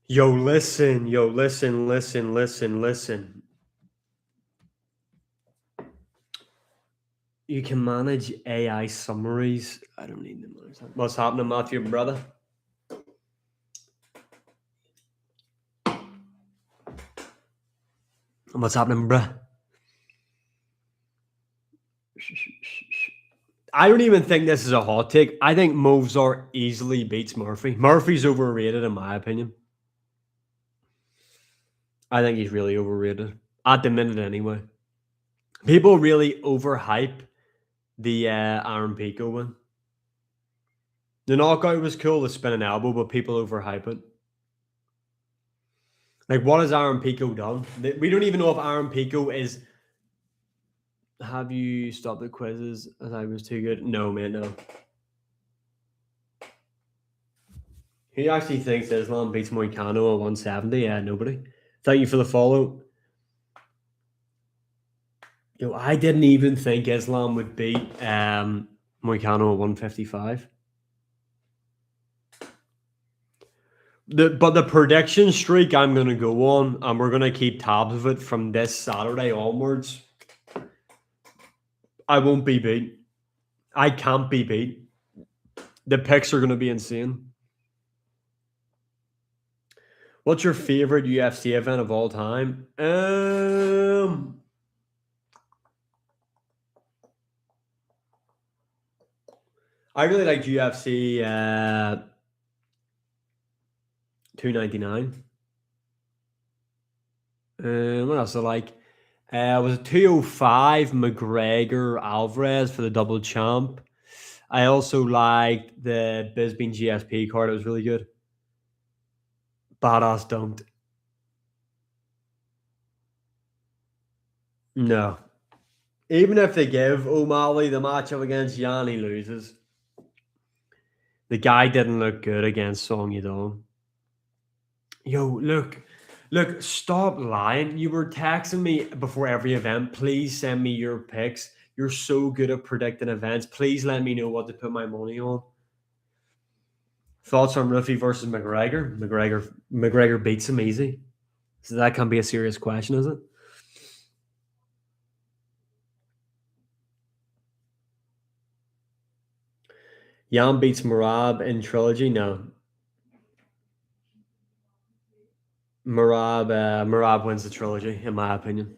Yo, listen, listen. You can manage AI summaries. I don't need them. What's happening, Matthew, brother? What's happening, bruh? I don't even think this is a hot take. I think Movsar easily beats Murphy. Murphy's overrated, in my opinion. I think he's really overrated. At the minute, anyway. People really overhype the Aaron Pico win. The knockout was cool, the spinning elbow, but people overhype it. Like, what has Aaron Pico done? We don't even know if Aaron Pico is. Have you stopped the quizzes as I was too good? No, man, no. Who actually thinks Islam beats Moicano at 170? Yeah, nobody. Thank you for the follow. Yo, I didn't even think Islam would beat Moicano at 155. But the prediction streak I'm going to go on, and we're going to keep tabs of it from this Saturday onwards. I won't be beat. I can't be beat. The picks are going to be insane. What's your favorite UFC event of all time? I really liked UFC 299. What else I like? Was it 205 McGregor Alvarez for the double champ? I also liked the Bisbee GSP card. It was really good. Badass dumped. No. Even if they give O'Malley the matchup against Yan, he loses. The guy didn't look good against Song Yadong. Yo, look, stop lying. You were texting me before every event. Please send me your picks. You're so good at predicting events. Please let me know what to put my money on. Thoughts on Ruffy versus McGregor? McGregor beats him easy. So that can be a serious question, is it? Jan beats Marab in trilogy? No. Marab wins the trilogy, in my opinion.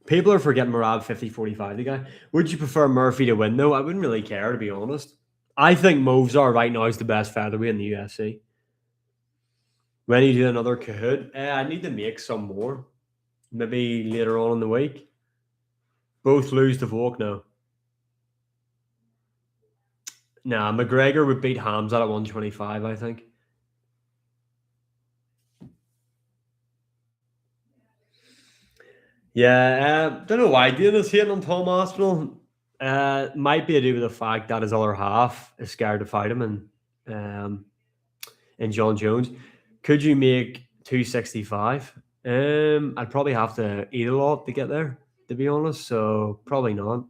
People are forgetting Marab 50-45, the guy. Would you prefer Murphy to win, though? I wouldn't really care, to be honest. I think Movsar right now is the best featherweight in the UFC. When you do another Kahoot, I need to make some more. Maybe later on in the week. Both lose to Volk now. Nah, McGregor would beat Hamzat at 125, I think. Yeah, don't know why Dean is hating on Tom Aspinall. Might be to do with the fact that his other half is scared to fight him and John Jones. Could you make 265? I'd probably have to eat a lot to get there, to be honest. So probably not.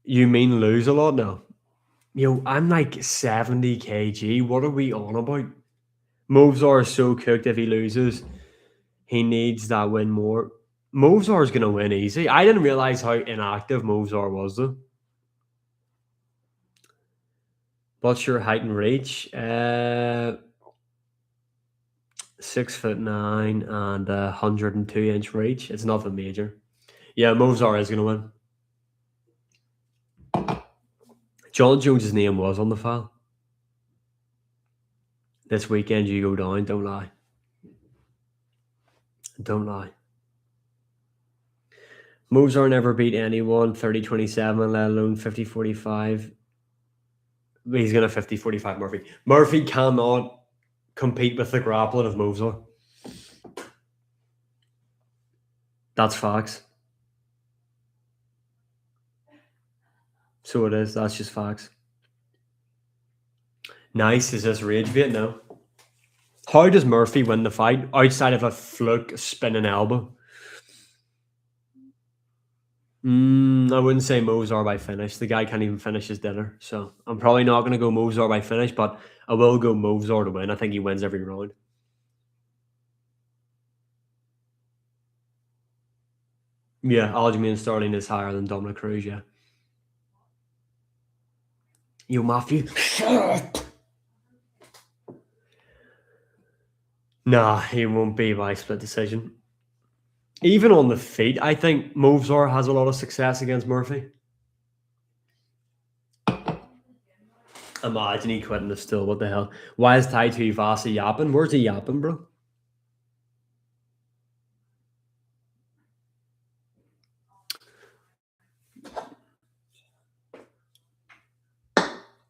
You mean lose a lot? No. Yo, I'm like 70 kg. What are we on about? Movsar is so cooked if he loses. He needs that win more. Movsar is going to win easy. I didn't realize how inactive Movsar was, though. What's your height and reach? 6'9" and 102-inch reach. It's nothing major. Yeah, Movsar is going to win. John Jones' name was on the file. This weekend you go down, don't lie. Don't lie. Movsar never beat anyone 30-27, let alone 50-45. He's going to 50-45 Murphy. Murphy cannot compete with the grappling of Movsar. That's facts. So it is. That's just facts. Nice. Is this rage bait? No. How does Murphy win the fight outside of a fluke spinning elbow? I wouldn't say Movsar by finish. The guy can't even finish his dinner. So I'm probably not going to go Movsar by finish, but I will go Movsar to win. I think he wins every round. Yeah, Aljamain Sterling is higher than Dominic Cruz, yeah. You Matthew. Nah, he won't be by split decision. Even on the feet, I think Movsar has a lot of success against Murphy. Imagine he quitting the stool. What the hell? Why is Tai Tuivasa yapping? Where's he yapping, bro?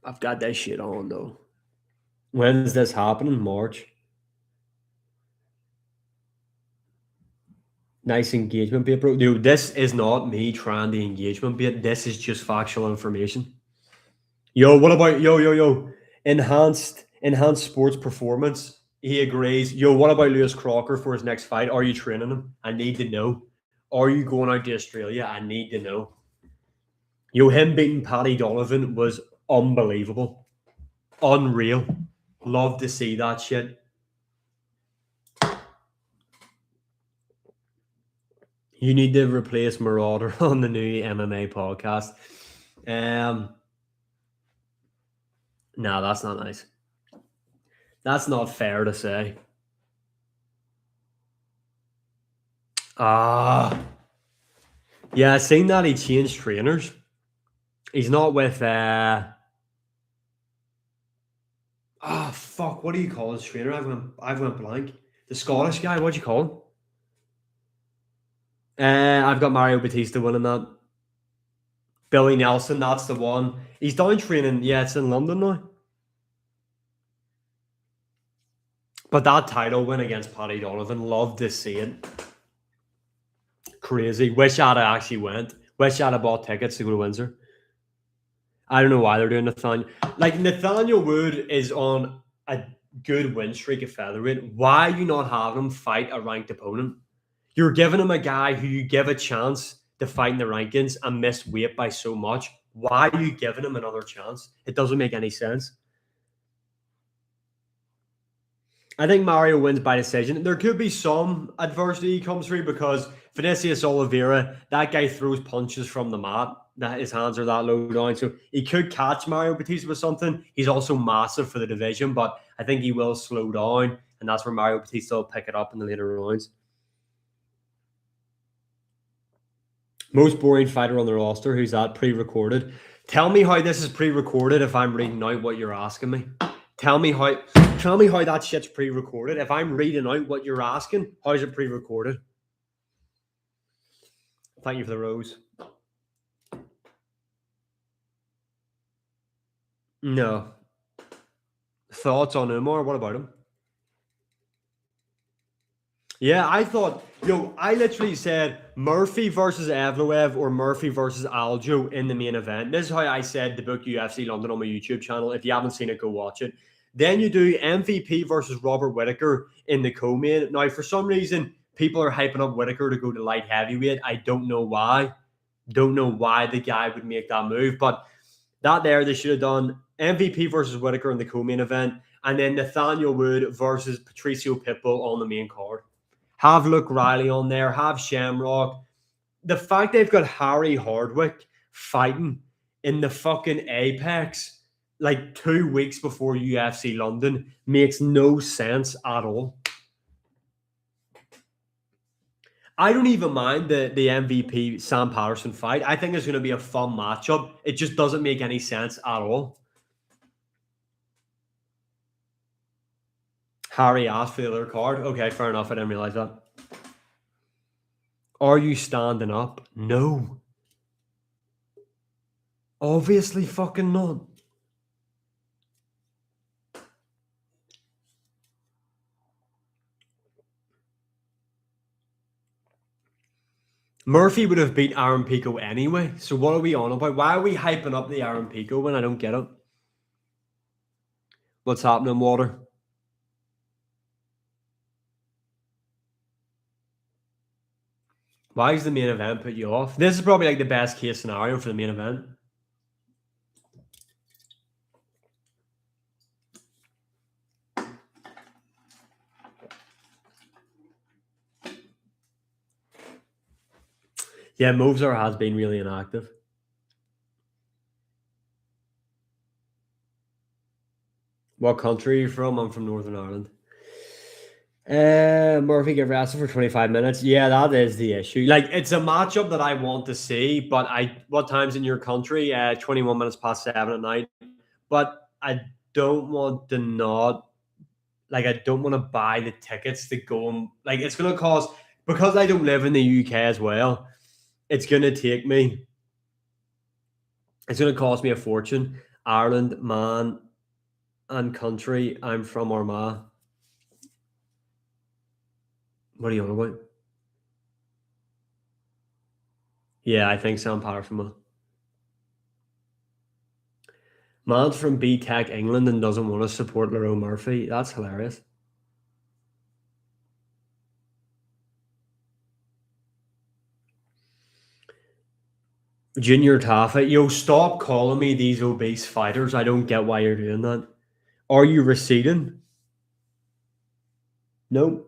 I've got that shit on though. When's this happening? March. Nice engagement bait, bro. Dude, this is not me trying the engagement bait. This is just factual information. Yo, what about yo? Enhanced sports performance. He agrees. Yo, what about Lewis Crocker for his next fight? Are you training him? I need to know. Are you going out to Australia? I need to know. Yo, him beating Paddy Donovan was unbelievable. Unreal. Love to see that shit. You need to replace Marauder on the new MMA podcast. Um, no, that's not nice. That's not fair to say. Ah, yeah, I seen that he changed trainers. He's not with fuck, what do you call his trainer? I've went blank. The Scottish guy, what do you call him? I've got Mario Batista winning that. Billy Nelson, that's the one. He's down training, yeah, it's in London now. But that title win against Paddy Donovan, love to see it. Crazy. Wish I'd have actually went. Wish I'd have bought tickets to go to Windsor. I don't know why they're doing Nathaniel. Like Nathaniel Wood is on a good win streak at featherweight. Why are you not having him fight a ranked opponent? You're giving him a guy who you give a chance to fight in the rankings and miss weight by so much. Why are you giving him another chance? It doesn't make any sense. I think Mario wins by decision. There could be some adversity he comes through because Vinicius Oliveira, that guy throws punches from the mat. That his hands are that low down, so he could catch Mario Batista with something. He's also massive for the division, but I think he will slow down, and that's where Mario Batista will pick it up in the later rounds. Most boring fighter on the roster. Who's that? Pre-recorded. Tell me how this is pre-recorded if I'm reading out what you're asking me. Tell me how that shit's pre-recorded. If I'm reading out what you're asking, how is it pre-recorded? Thank you for the rose. No. Thoughts on Umar? What about him? Yeah, I literally said Murphy versus Evloev or Murphy versus Aljo in the main event. This is how I said to book UFC London on my YouTube channel. If you haven't seen it, go watch it. Then you do MVP versus Robert Whittaker in the co-main. Now, for some reason, people are hyping up Whittaker to go to light heavyweight. I don't know why. Don't know why the guy would make that move, but that there they should have done MVP versus Whittaker in the co-main event, and then Nathaniel Wood versus Patricio Pitbull on the main card. Have Luke Riley on there, have Shamrock. The fact they've got Harry Hardwick fighting in the fucking Apex like 2 weeks before UFC London makes no sense at all. I don't even mind the MVP Sam Patterson fight. I think it's going to be a fun matchup. It just doesn't make any sense at all. Harry asked for the other card. Okay, fair enough. I didn't realize that. Are you standing up? No. Obviously fucking not. Murphy would have beat Aaron Pico anyway. So what are we on about? Why are we hyping up the Aaron Pico when I don't get it? What's happening, Water? Why does the main event put you off? This is probably like the best case scenario for the main event. Yeah, Movsar has been really inactive. What country are you from? I'm from Northern Ireland. Murphy get rested for 25 minutes. Yeah, that is the issue. Like, it's a matchup that I want to see, but what time's in your country? 21 minutes past 7 at night. But I don't want to not, like, I don't want to buy the tickets to go and, like, it's going to cost, because I don't live in the UK as well, it's going to take me, it's going to cost me a fortune. Ireland, man, and country. I'm from Armagh. What are you on about? Yeah, I think Sam Parfuma. Man's from B Tech England and doesn't want to support Lerone Murphy. That's hilarious. Junior Tafa, yo, stop calling me these obese fighters. I don't get why you're doing that. Are you receding? No.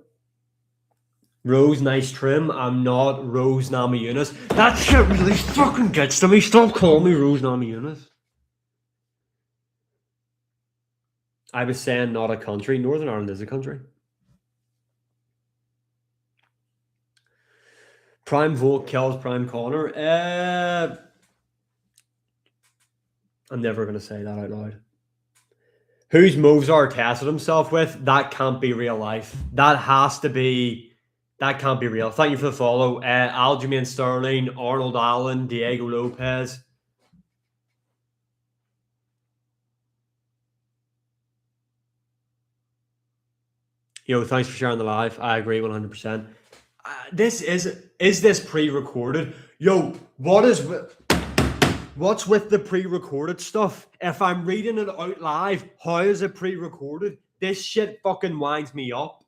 Rose, nice trim. I'm not Rose Namajunas. That shit really fucking gets to me. Stop calling me Rose Namajunas. I was saying not a country. Northern Ireland is a country. Prime Volk kills Prime Connor. I'm never going to say that out loud. Whose Movsar tested himself with? That can't be real life. That has to be. That can't be real. Thank you for the follow. Aljamain Sterling, Arnold Allen, Diego Lopez. Yo, thanks for sharing the live. I agree 100%. This is this pre-recorded? Yo, what's with the pre-recorded stuff? If I'm reading it out live, how is it pre-recorded? This shit fucking winds me up.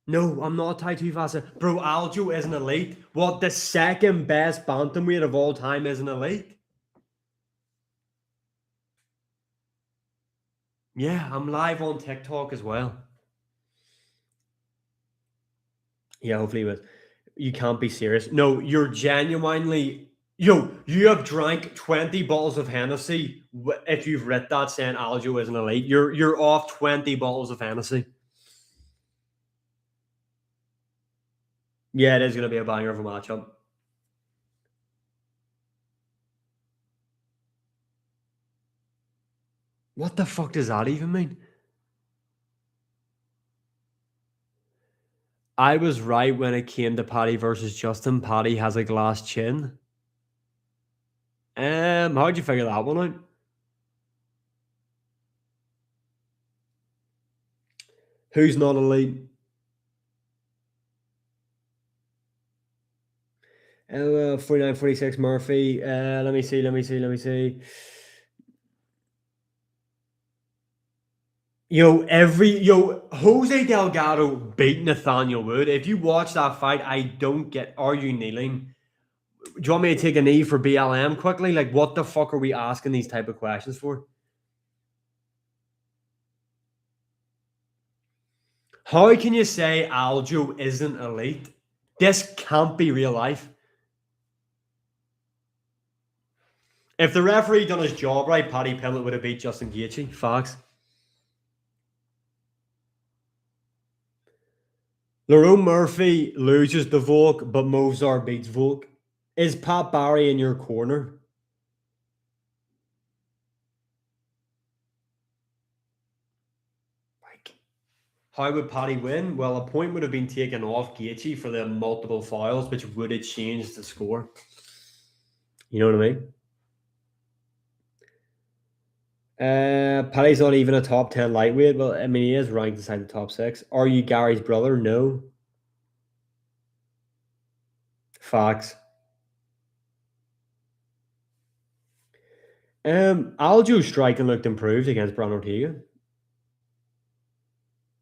No, I'm not tied too fast. Bro, Aljo is an elite. What, the second best bantamweight of all time is an elite? Yeah, I'm live on TikTok as well. Yeah, hopefully you can't be serious. No, you're genuinely. Yo, you have drank 20 bottles of Hennessy if you've read that saying Aljo is an elite. You're off 20 bottles of Hennessy. Yeah, it is going to be a banger of a matchup. What the fuck does that even mean? I was right when it came to Paddy versus Justin. Paddy has a glass chin. How'd you figure that one out? Who's not elite? 49, 46 Murphy. Let me see. Jose Delgado beat Nathaniel Wood. If you watch that fight, I don't get. Are you kneeling? Do you want me to take a knee for BLM quickly? Like, what the fuck are we asking these type of questions for? How can you say Aljo isn't elite? This can't be real life. If the referee done his job right, Paddy Pimblett would have beat Justin Gaethje. Facts. Lerone Murphy loses the Volk, but Movsar beats Volk. Is Pat Barry in your corner? Like, how would Paddy win? Well, a point would have been taken off Gaethje for the multiple fouls, which would have changed the score. You know what I mean? Paddy's not even a top 10 lightweight. Well, I mean, he is ranked inside the top 6. Are you Gary's brother? No. Facts. Aljo's striking looked improved against Brian Ortega.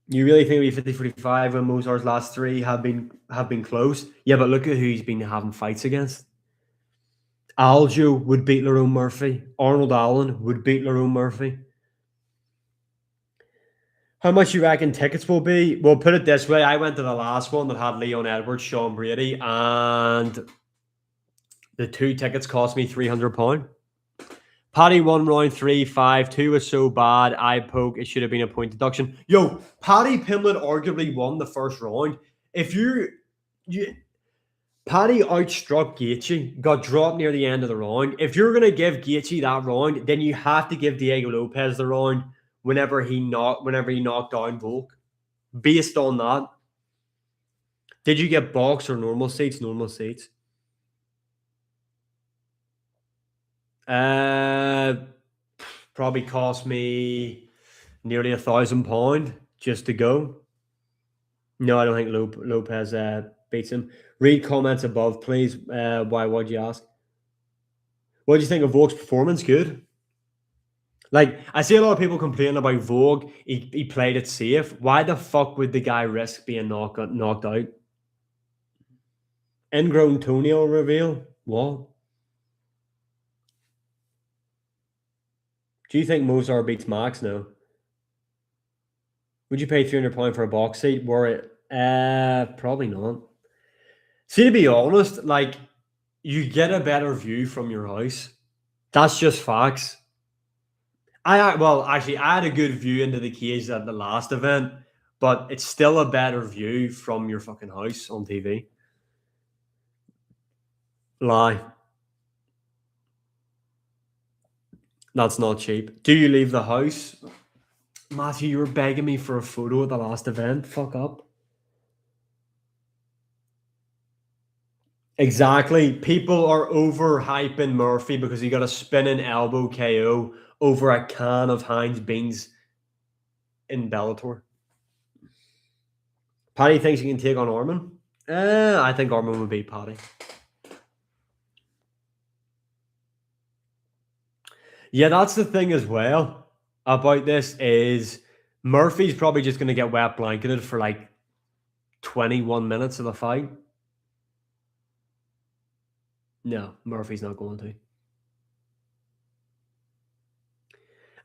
You really think it'll be 50-45 when Mozart's last three have been close? Yeah, but look at who he's been having fights against. Aljo would beat Lerone Murphy. Arnold Allen would beat Lerone Murphy. How much you reckon tickets will be? Well, put it this way: I went to the last one that had Leon Edwards, Sean Brady, and the two tickets cost me £300. Paddy won round 3-5. Two was so bad. I poke. It should have been a point deduction. Yo, Paddy Pimblett arguably won the first round. If you Paddy outstruck Gaethje, got dropped near the end of the round. If you're gonna give Gaethje that round, then you have to give Diego Lopez the round whenever he knocked down Volk. Based on that, did you get box or normal seats? Normal seats. Uh, probably cost me nearly £1,000 just to go. No, I don't think Lopez beats him. Read comments above, please. Why? Why'd you ask? What do you think of Volk's performance? Good. Like, I see a lot of people complaining about Vogue. He played it safe. Why the fuck would the guy risk being knocked out? Ingrown toenail reveal? What? Do you think Movsar beats Max now? Would you pay £300 for a box seat? Were it? Probably not. See, to be honest, like, you get a better view from your house. That's just facts. Well, actually, I had a good view into the cage at the last event, but it's still a better view from your fucking house on TV. Lie. That's not cheap. Do you leave the house? Matthew, you were begging me for a photo at the last event. Fuck up. Exactly. People are overhyping Murphy because he got a spinning elbow KO over a can of Heinz beans in Bellator. Paddy thinks he can take on Orman. I think Orman would beat Paddy. Yeah, that's the thing as well about this is Murphy's probably just going to get wet blanketed for like 21 minutes of the fight. No, Murphy's not going to.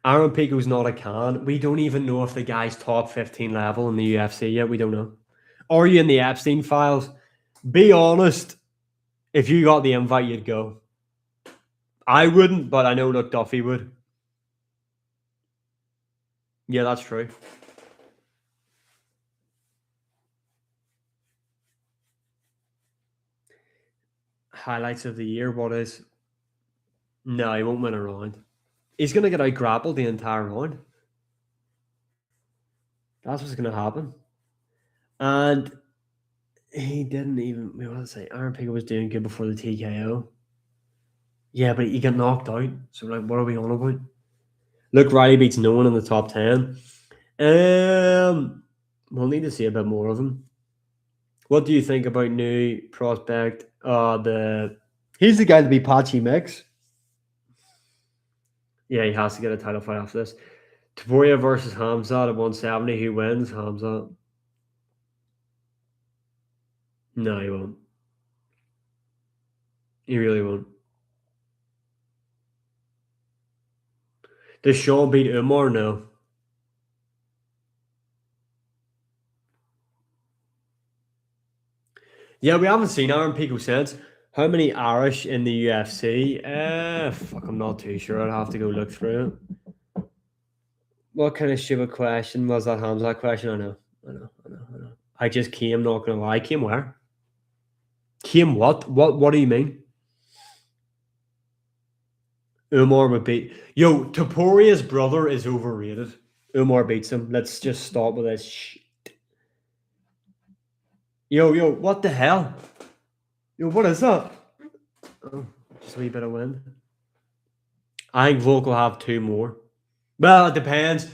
Aaron Pico's not a can. We don't even know if the guy's top 15 level in the UFC yet. We don't know. Are you in the Epstein files? Be honest. If you got the invite, you'd go. I wouldn't, but I know Luke Duffy would. Yeah, that's true. Highlights of the year. What is? No, he won't win a round. He's going to get out grappled the entire round. That's what's going to happen. And he didn't even. What did I say? Aaron Pico was doing good before the TKO. Yeah, but he got knocked out. So, like, what are we on about? Look, Riley beats no one in the top 10. We'll need to see a bit more of him. What do you think about new prospect? He's the guy to be Pachi Mix. Yeah, he has to get a title fight after this. Taporia versus Hamzat at 170. Who wins? Hamzat. No, he won't. He really won't. Does Sean beat Umar? No. Yeah, we haven't seen Aaron Pico since. How many Irish in the UFC? Fuck, I'm not too sure. I'd have to go look through it. What kind of stupid question was that Hamzat question? I know. I just came, not gonna lie. Came where? Came what? What do you mean? Umar would beat. Yo, Toporia's brother is overrated. Umar beats him. Let's just stop with this shit. Yo, what the hell? Yo, what is that? Oh, just a wee bit of wind. I think Volk will have two more. Well, it depends.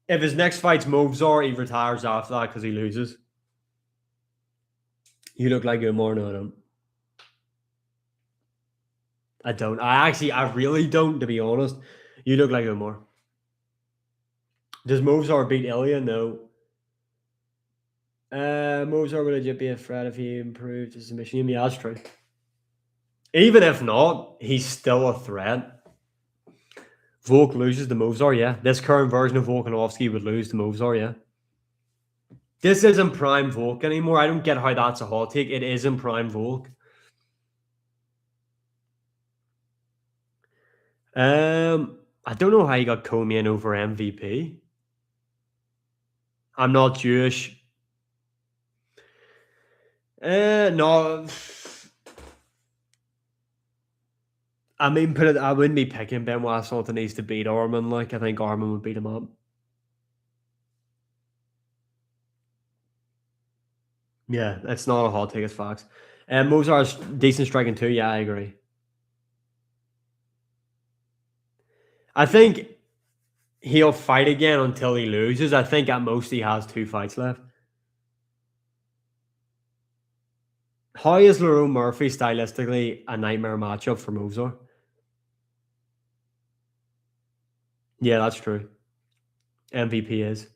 If his next fight's Movsar, he retires after that because he loses. You look like Umar. No, I don't. I don't. I really don't, to be honest. You look like Umar. Does Movsar beat Ilya? No. Movsar would legit be a threat if he improved his submission game. Yeah, that's true. Even if not, he's still a threat. Volk loses to Movsar, yeah. This current version of Volkanovski would lose to Movsar, yeah. This isn't prime Volk anymore. I don't get how that's a hot take. It isn't prime Volk. I don't know how you got Comian over MVP. I'm not Jewish. No. I mean, I wouldn't be picking Benoit Sultan needs to beat Armin. Like, I think Armin would beat him up. Yeah, it's not a hot take, it's facts. And Mozart's decent striking too. Yeah, I agree. I think he'll fight again until he loses. I think at most he has 2 fights left. How is Lerone Murphy stylistically a nightmare matchup for Movsar? Yeah, that's true. MVP is.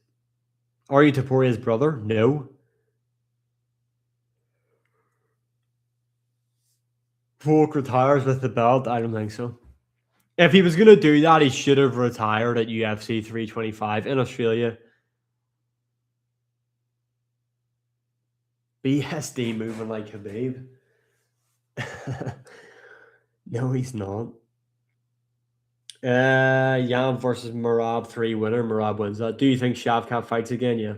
Are you Taporia's brother? No. Volk retires with the belt? I don't think so. If he was going to do that, he should have retired at UFC 325 in Australia. BSD moving like Khabib. No, he's not. Yan versus Marab 3 winner. Marab wins that. Do you think Shavkat fights again? Yeah.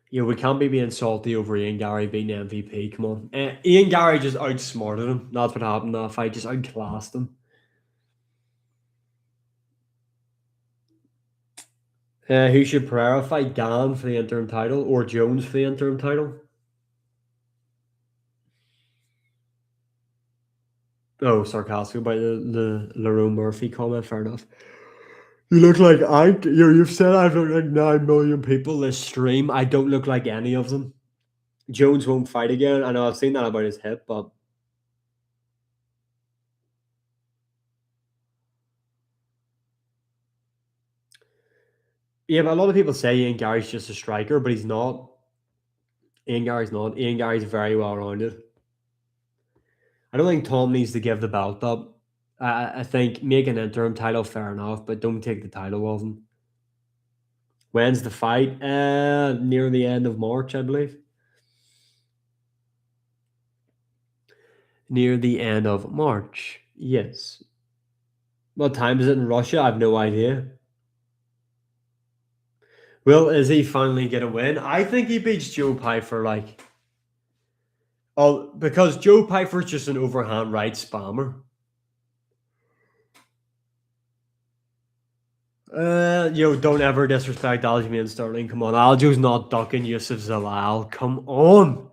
Yeah, we can't be being salty over Ian Gary beating MVP. Come on. Ian Gary just outsmarted him. That's what happened in that fight. Just outclassed him. Who should Pereira fight? Gan for the interim title or Jones for the interim title? Oh, sarcastic about the Lerone Murphy comment. Fair enough. You look like you've said I've looked like 9 million people this stream. I don't look like any of them. Jones won't fight again. I know I've seen that about his hip, but yeah, but a lot of people say Ian Gary's just a striker, but he's not. Ian Gary's not. Ian Gary's very well rounded. I don't think Tom needs to give the belt up. I think make an interim title, fair enough, but don't take the title off him. When's the fight? Near the end of March, I believe. Near the end of March. Yes. What time is it in Russia? I have no idea. Will Izzy finally get a win? I think he beats Joe Pyfer like. Oh, because Joe Pyfer's just an overhand right spammer. Don't ever disrespect Aljamain Sterling. Come on, Aljo's not ducking Yusuf Zalal. Come on.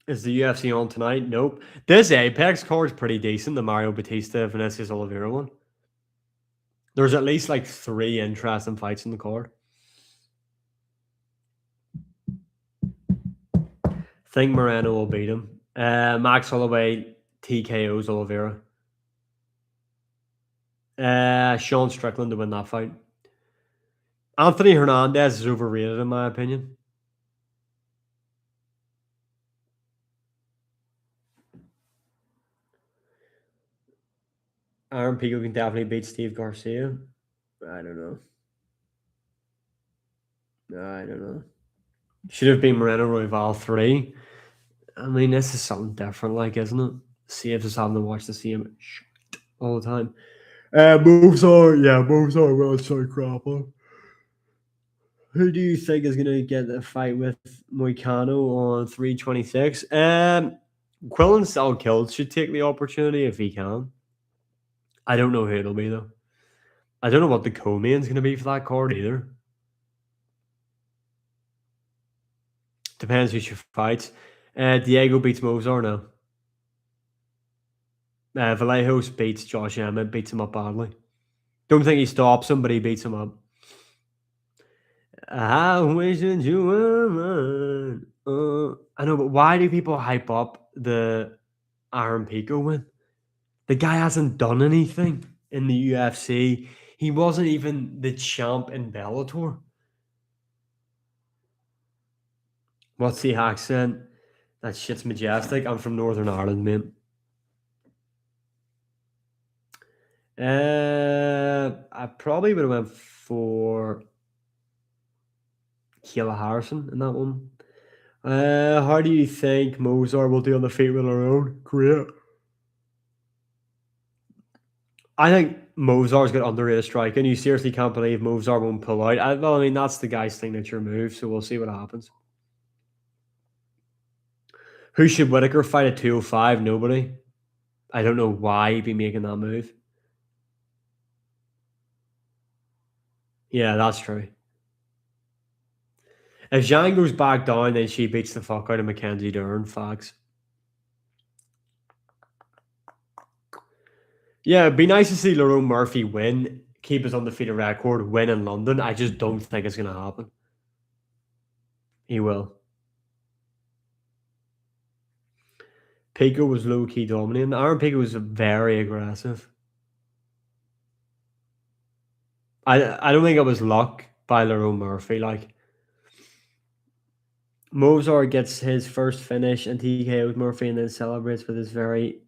Is the UFC on tonight? Nope. This Apex card is pretty decent. The Mario Batista Vinicius Oliveira one. There's at least like 3 interesting fights in the card. Think Moreno will beat him. Max Holloway TKO's Oliveira. Sean Strickland to win that fight. Anthony Hernandez is overrated in my opinion. Aaron Pico can definitely beat Steve Garcia. I don't know. I don't know. Should have been Moreno Royval 3. I mean, this is something different, like, isn't it? Saves us having to watch the same shit all the time. Movsar will start crapping. Who do you think is going to get the fight with Moicano on 326? Quillen Sal Kills should take the opportunity if he can. I don't know who it'll be, though. I don't know what the co-main's going to be for that card either. Depends who she fights. Diego beats Movsar now. Vallejos beats Josh Emmett, beats him up badly. Don't think he stops him, but he beats him up. I wish that you were mine. I know, but why do people hype up the Aaron Pico win? The guy hasn't done anything in the UFC. He wasn't even the champ in Bellator. What's the accent? That shit's majestic. I'm from Northern Ireland, mate. I probably would have went for Kayla Harrison in that one. How do you think Movsar will do on the feet with her own? Great. I think Movsar's got underrated striking. You seriously can't believe Movsar won't pull out. Well, I mean, that's the guy's signature move, so we'll see what happens. Who should Whitaker fight at 205? Nobody. I don't know why he'd be making that move. Yeah, that's true. If Zhang goes back down, then she beats the fuck out of Mackenzie Dern. Facts. Yeah, it'd be nice to see Lerone Murphy win, keep his undefeated record, win in London. I just don't think it's going to happen. He will. Pico was low key dominating. Aaron Pico was very aggressive. I don't think it was luck by Lerone Murphy. Like Mozart gets his first finish and TKO's Murphy and then celebrates with his very.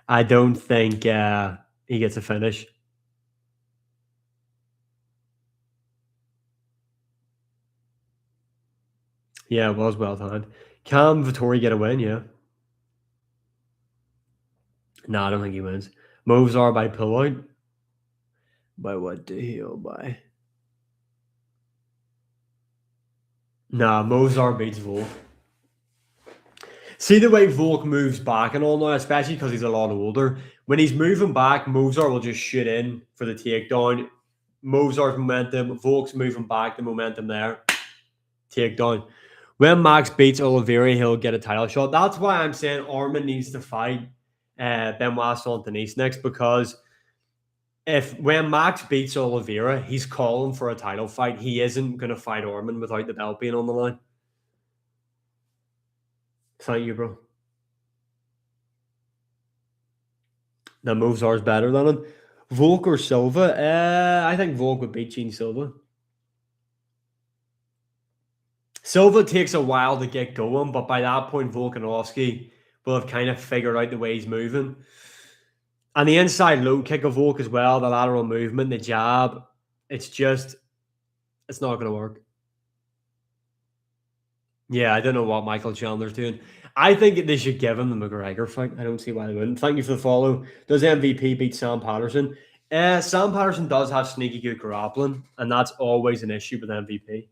I don't think he gets a finish. Yeah, it was well timed. Can Vittori get a win? Yeah. No, I don't think he wins. Movsar by pullout. By what deal? By nah, Movsar beats Volk. See the way Volk moves back and all now, especially because he's a lot older. When he's moving back, Movsar will just shoot in for the takedown. Movsar's momentum, Volk's moving back, the momentum there. Takedown. When Max beats Oliveira, he'll get a title shot. That's why I'm saying Armin needs to fight Benoit Saint-Denis next, because if when Max beats Oliveira, he's calling for a title fight. He isn't going to fight Armin without the belt being on the line. Thank you, bro. The Movsar's better than him. Volk or Silva? I think Volk would beat Gene Silva. Silva takes a while to get going, but by that point, Volkanovski will have kind of figured out the way he's moving. And the inside low kick of Volk as well, the lateral movement, the jab, it's not going to work. Yeah, I don't know what Michael Chandler's doing. I think they should give him the McGregor fight. I don't see why they wouldn't. Thank you for the follow. Does MVP beat Sam Patterson? Sam Patterson does have sneaky good grappling, and that's always an issue with MVP.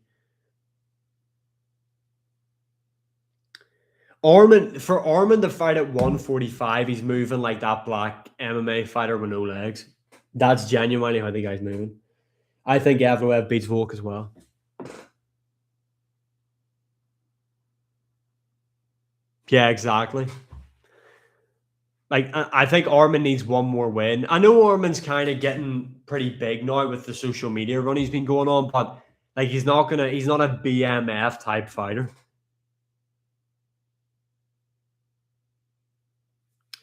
For Armin to fight at 145, he's moving like that black MMA fighter with no legs. That's genuinely how the guy's moving. I think Evloev beats Volk as well. Yeah, exactly. Like, I think Armin needs one more win. I know Armin's kind of getting pretty big now with the social media run he's been going on, but like he's not a BMF type fighter.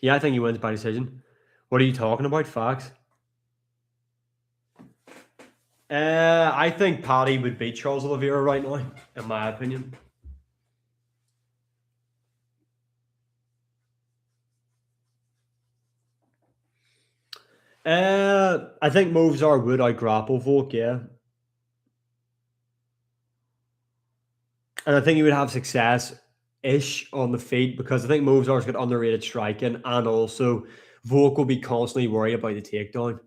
Yeah, I think he wins by decision. What are you talking about? Facts. I think Paddy would beat Charles Oliveira right now, in my opinion. I think Movsar would out grapple Volk, yeah. And I think he would have success-ish on the feet because I think Movsar's got underrated striking, and also Volk will be constantly worried about the takedown.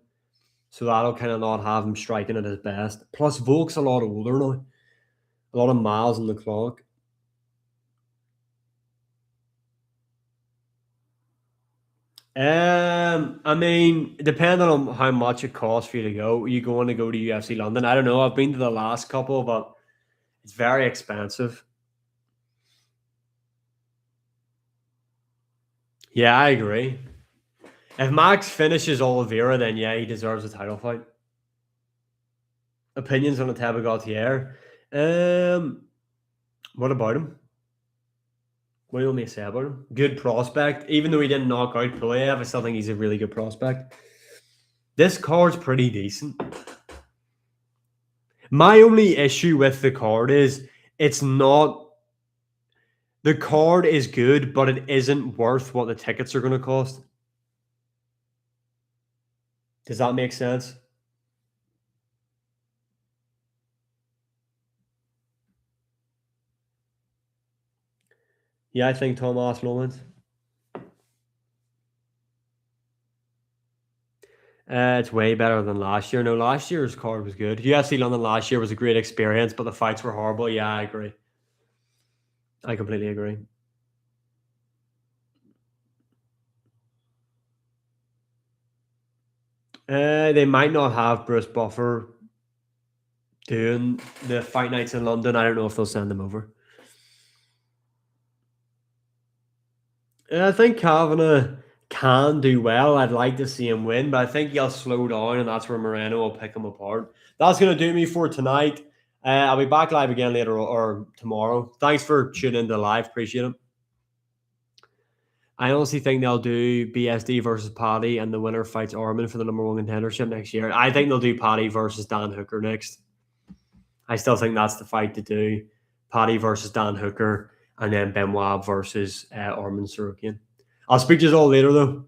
So that'll kind of not have him striking at his best. Plus, Volk's a lot older now. A lot of miles on the clock. I mean, depending on how much it costs for you to go, you going to go to UFC London? I don't know. I've been to the last couple, but it's very expensive. Yeah, I agree. If Max finishes Oliveira, then yeah, he deserves a title fight. Opinions on Otava Gautier? What about him? What do you want me to say about him? Good prospect. Even though he didn't knock out Pulev, I still think he's a really good prospect. This card's pretty decent. My only issue with the card is it's not. The card is good, but it isn't worth what the tickets are going to cost. Does that make sense? Yeah, I think Tom Arsenal wins. It's way better than last year. No, last year's card was good. UFC London last year was a great experience, but the fights were horrible. Yeah, I agree. I completely agree. They might not have Bruce Buffer doing the fight nights in London. I don't know if they'll send him over. I think Kavanagh can do well. I'd like to see him win, but I think he'll slow down, and that's where Moreno will pick him apart. That's going to do me for tonight. I'll be back live again later or tomorrow. Thanks for tuning into live. Appreciate it. I honestly think they'll do BSD versus Paddy, and the winner fights Orman for the number one contendership next year. I think they'll do Paddy versus Dan Hooker next. I still think that's the fight to do. Paddy versus Dan Hooker, and then Benoit versus Orman Sarukian. I'll speak to you all later, though.